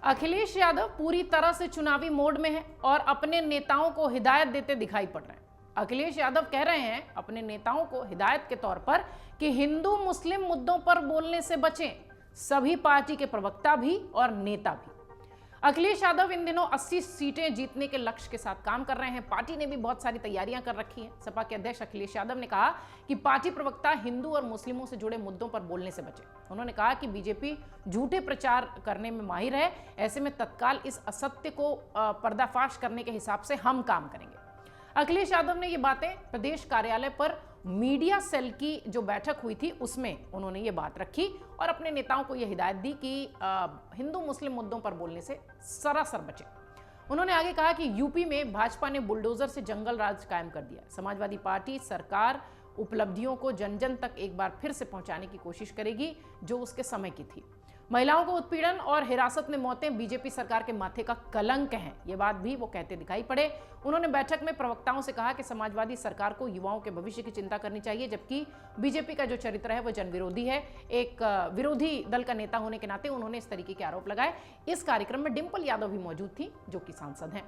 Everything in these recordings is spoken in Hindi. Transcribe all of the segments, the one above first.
अखिलेश यादव पूरी तरह से चुनावी मोड में है और अपने नेताओं को हिदायत देते दिखाई पड़ रहे हैं। अखिलेश यादव कह रहे हैं अपने नेताओं को हिदायत के तौर पर कि हिंदू मुस्लिम मुद्दों पर बोलने से बचें, सभी पार्टी के प्रवक्ता भी और नेता भी। अखिलेश यादव इन दिनों 80 सीटें जीतने के लक्ष्य के साथ काम कर रहे हैं। पार्टी ने भी बहुत सारी तैयारियां कर रखी हैं। सपा के अध्यक्ष अखिलेश यादव ने कहा कि पार्टी प्रवक्ता हिंदू और मुस्लिमों से जुड़े मुद्दों पर बोलने से बचे। उन्होंने कहा कि बीजेपी झूठे प्रचार करने में माहिर है, ऐसे में तत्काल इस असत्य को पर्दाफाश करने के हिसाब से हम काम करेंगे। अखिलेश यादव ने ये बातें प्रदेश कार्यालय पर मीडिया सेल की जो बैठक हुई थी उसमें उन्होंने ये बात रखी और अपने नेताओं को यह हिदायत दी कि हिंदू मुस्लिम मुद्दों पर बोलने से सरासर बचें। उन्होंने आगे कहा कि यूपी में भाजपा ने बुलडोजर से जंगल राज कायम कर दिया। समाजवादी पार्टी सरकार उपलब्धियों को जन जन तक एक बार फिर से पहुंचाने की कोशिश करेगी जो उसके समय की थी। महिलाओं को उत्पीड़न और हिरासत में मौतें बीजेपी सरकार के माथे का कलंक हैं, ये बात भी वो कहते दिखाई पड़े। उन्होंने बैठक में प्रवक्ताओं से कहा कि समाजवादी सरकार को युवाओं के भविष्य की चिंता करनी चाहिए, जबकि बीजेपी का जो चरित्र है वो जन विरोधी है। एक विरोधी दल का नेता होने के नाते उन्होंने इस तरीके के आरोप लगाए। इस कार्यक्रम में डिंपल यादव भी मौजूद थी जो कि सांसद हैं।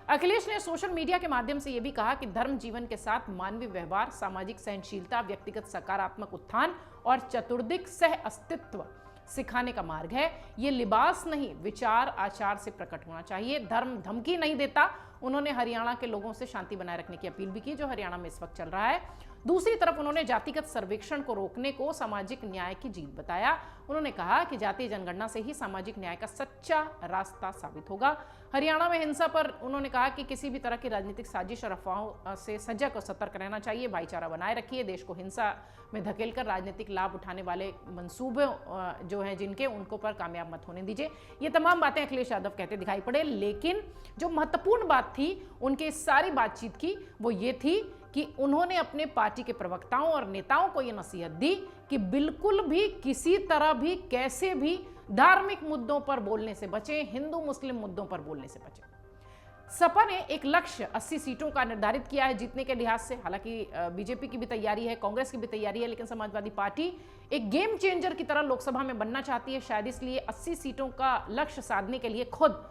अखिलेश ने सोशल मीडिया के माध्यम से यह भी कहा कि धर्म जीवन के साथ मानवीय व्यवहार, सामाजिक सहनशीलता, व्यक्तिगत सकारात्मक उत्थान और चतुर्दिक सह अस्तित्व सिखाने का मार्ग है। ये लिबास नहीं, विचार आचार से प्रकट होना चाहिए। धर्म धमकी नहीं देता। उन्होंने हरियाणा के लोगों से शांति बनाए रखने की अपील भी की जो हरियाणा में इस वक्त चल रहा है। दूसरी तरफ उन्होंने जातिगत सर्वेक्षण को रोकने को सामाजिक न्याय की जीत बताया। उन्होंने कहा कि जातीय जनगणना से ही सामाजिक न्याय का सच्चा रास्ता साबित होगा। हरियाणा में हिंसा पर उन्होंने कहा कि किसी भी तरह की राजनीतिक साजिश और अफवाहों से सजग और सतर्क रहना चाहिए। भाईचारा बनाए रखिए। देश को हिंसा में धकेलकर राजनीतिक लाभ उठाने वाले मंसूबे जो हैं जिनके, उनको पर कामयाब मत होने दीजिए। ये तमाम बातें अखिलेश यादव कहते दिखाई पड़े, लेकिन जो महत्वपूर्ण बात थी उनके इस सारी बातचीत की वो ये थी कि उन्होंने अपने पार्टी के प्रवक्ताओं और नेताओं को यह नसीहत दी कि बिल्कुल भी किसी तरह भी कैसे भी धार्मिक मुद्दों पर बोलने से बचें, हिंदू मुस्लिम मुद्दों पर बोलने से बचें। सपा ने एक लक्ष्य 80 सीटों का निर्धारित किया है जीतने के लिहाज से। हालांकि बीजेपी की भी तैयारी है, कांग्रेस की भी तैयारी है, लेकिन समाजवादी पार्टी एक गेम चेंजर की तरह लोकसभा में बनना चाहती है। शायद इसलिए 80 सीटों का लक्ष्य साधने के लिए खुद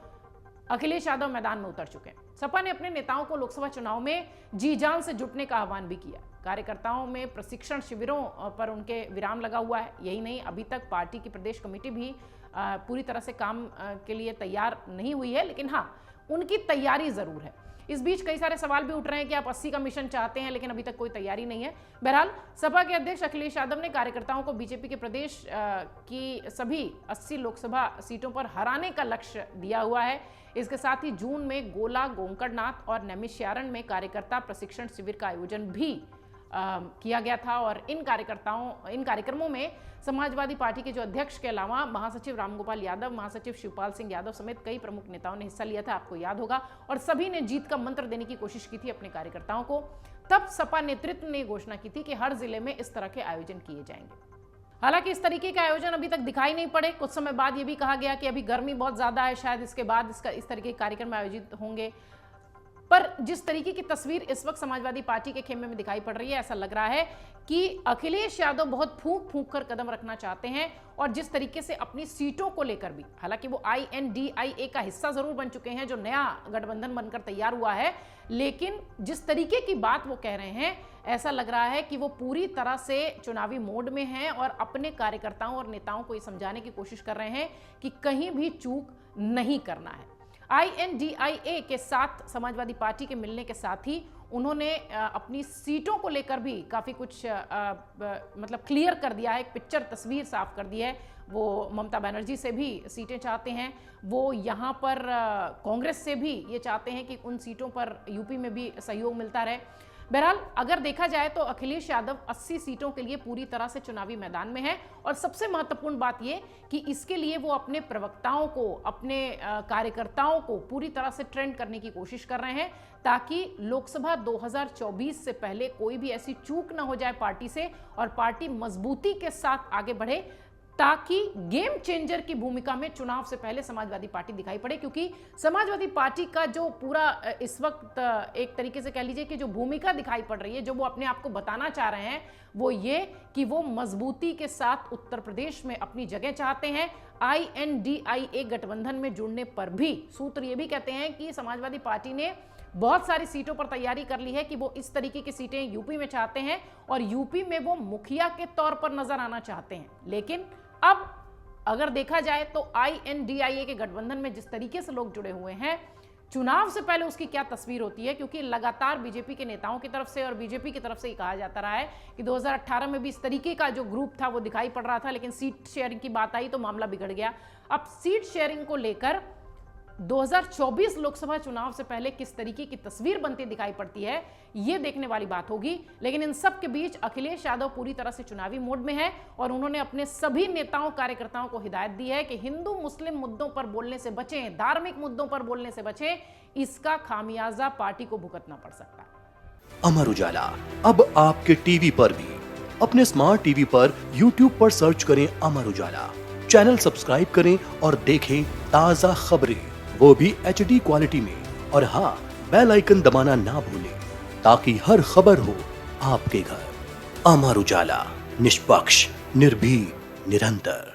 अखिलेश यादव मैदान में उतर चुके हैं। सपा ने अपने नेताओं को लोकसभा चुनाव में जी जान से जुटने का आह्वान भी किया। कार्यकर्ताओं में प्रशिक्षण शिविरों पर उनके विराम लगा हुआ है। यही नहीं, अभी तक पार्टी की प्रदेश कमेटी भी पूरी तरह से काम के लिए तैयार नहीं हुई है, लेकिन हाँ, उनकी तैयारी जरूर है। इस बीच कई सारे सवाल भी उठ रहे हैं कि आप 80 का मिशन चाहते हैं लेकिन अभी तक कोई तैयारी नहीं है। बहरहाल सपा के अध्यक्ष अखिलेश यादव ने कार्यकर्ताओं को बीजेपी के प्रदेश की सभी 80 लोकसभा सीटों पर हराने का लक्ष्य दिया हुआ है। इसके साथ ही जून में गोला, गोकर्णनाथ और नैमिषारण्य में कार्यकर्ता प्रशिक्षण शिविर का आयोजन भी किया गया था और इन कार्यक्रमों में समाजवादी पार्टी के जो अध्यक्ष के अलावा महासचिव रामगोपाल यादव, महासचिव शिवपाल सिंह यादव समेत कई प्रमुख नेताओं ने हिस्सा लिया था, आपको याद होगा। और सभी ने जीत का मंत्र देने की कोशिश की थी अपने कार्यकर्ताओं को। तब सपा नेतृत्व ने घोषणा की थी कि हर जिले में इस तरह के आयोजन किए जाएंगे। हालांकि इस तरीके के आयोजन अभी तक दिखाई नहीं पड़े। कुछ समय बाद ये भी कहा गया कि अभी गर्मी बहुत ज्यादा है, शायद इसके बाद इस तरीके के कार्यक्रम आयोजित होंगे। पर जिस तरीके की तस्वीर इस वक्त समाजवादी पार्टी के खेमे में दिखाई पड़ रही है, ऐसा लग रहा है कि अखिलेश यादव बहुत फूंक फूंक कर कदम रखना चाहते हैं और जिस तरीके से अपनी सीटों को लेकर भी, हालांकि वो INDIA का हिस्सा जरूर बन चुके हैं जो नया गठबंधन बनकर तैयार हुआ है, लेकिन जिस तरीके की बात वो कह रहे हैं, ऐसा लग रहा है कि वो पूरी तरह से चुनावी मोड में हैं और अपने कार्यकर्ताओं और नेताओं को ये समझाने की कोशिश कर रहे हैं कि कहीं भी चूक नहीं करना है। INDIA के साथ समाजवादी पार्टी के मिलने के साथ ही उन्होंने अपनी सीटों को लेकर भी काफ़ी कुछ मतलब क्लियर कर दिया है, एक पिक्चर तस्वीर साफ कर दी है। वो ममता बनर्जी से भी सीटें चाहते हैं, वो यहाँ पर कांग्रेस से भी ये चाहते हैं कि उन सीटों पर यूपी में भी सहयोग मिलता रहे। बहरहाल अगर देखा जाए तो अखिलेश यादव 80 सीटों के लिए पूरी तरह से चुनावी मैदान में है और सबसे महत्वपूर्ण बात यह कि इसके लिए वो अपने प्रवक्ताओं को, अपने कार्यकर्ताओं को पूरी तरह से ट्रेंड करने की कोशिश कर रहे हैं ताकि लोकसभा 2024 से पहले कोई भी ऐसी चूक ना हो जाए पार्टी से और पार्टी मजबूती के साथ आगे बढ़े, ताकि गेम चेंजर की भूमिका में चुनाव से पहले समाजवादी पार्टी दिखाई पड़े। क्योंकि समाजवादी पार्टी का जो पूरा इस वक्त एक तरीके से कह लीजिए कि जो भूमिका दिखाई पड़ रही है, जो वो अपने आप को बताना चाह रहे हैं, वो ये कि वो मजबूती के साथ उत्तर प्रदेश में अपनी जगह चाहते हैं, INDIA गठबंधन में जुड़ने पर भी सूत्र ये भी कहते हैं कि समाजवादी पार्टी ने बहुत सारी सीटों पर तैयारी कर ली है कि वो इस तरीके की सीटें यूपी में चाहते हैं और यूपी में वो मुखिया के तौर पर नजर आना चाहते हैं। लेकिन अब अगर देखा जाए तो INDIA के गठबंधन में जिस तरीके से लोग जुड़े हुए हैं, चुनाव से पहले उसकी क्या तस्वीर होती है, क्योंकि लगातार बीजेपी के नेताओं की तरफ से और बीजेपी की तरफ से ये कहा जाता रहा है कि 2018 में भी इस तरीके का जो ग्रुप था वो दिखाई पड़ रहा था, लेकिन सीट शेयरिंग की बात आई तो मामला बिगड़ गया। अब सीट शेयरिंग को लेकर 2024 लोकसभा चुनाव से पहले किस तरीके की तस्वीर बनती दिखाई पड़ती है, यह देखने वाली बात होगी। लेकिन इन सब के बीच अखिलेश यादव पूरी तरह से चुनावी मोड में है और उन्होंने अपने सभी नेताओं कार्यकर्ताओं को हिदायत दी है कि हिंदू मुस्लिम मुद्दों पर बोलने से बचें, धार्मिक मुद्दों पर बोलने से बचें, इसका खामियाजा पार्टी को भुगतना पड़ सकता है। अमर उजाला अब आपके टीवी पर भी। अपने स्मार्ट टीवी पर YouTube पर सर्च करें अमर उजाला, चैनल सब्सक्राइब करें और देखें ताजा खबरें, वो भी HD क्वालिटी में। और हाँ, बेल आइकन दबाना ना भूलें ताकि हर खबर हो आपके घर। अमर उजाला, निष्पक्ष, निर्भीक, निरंतर।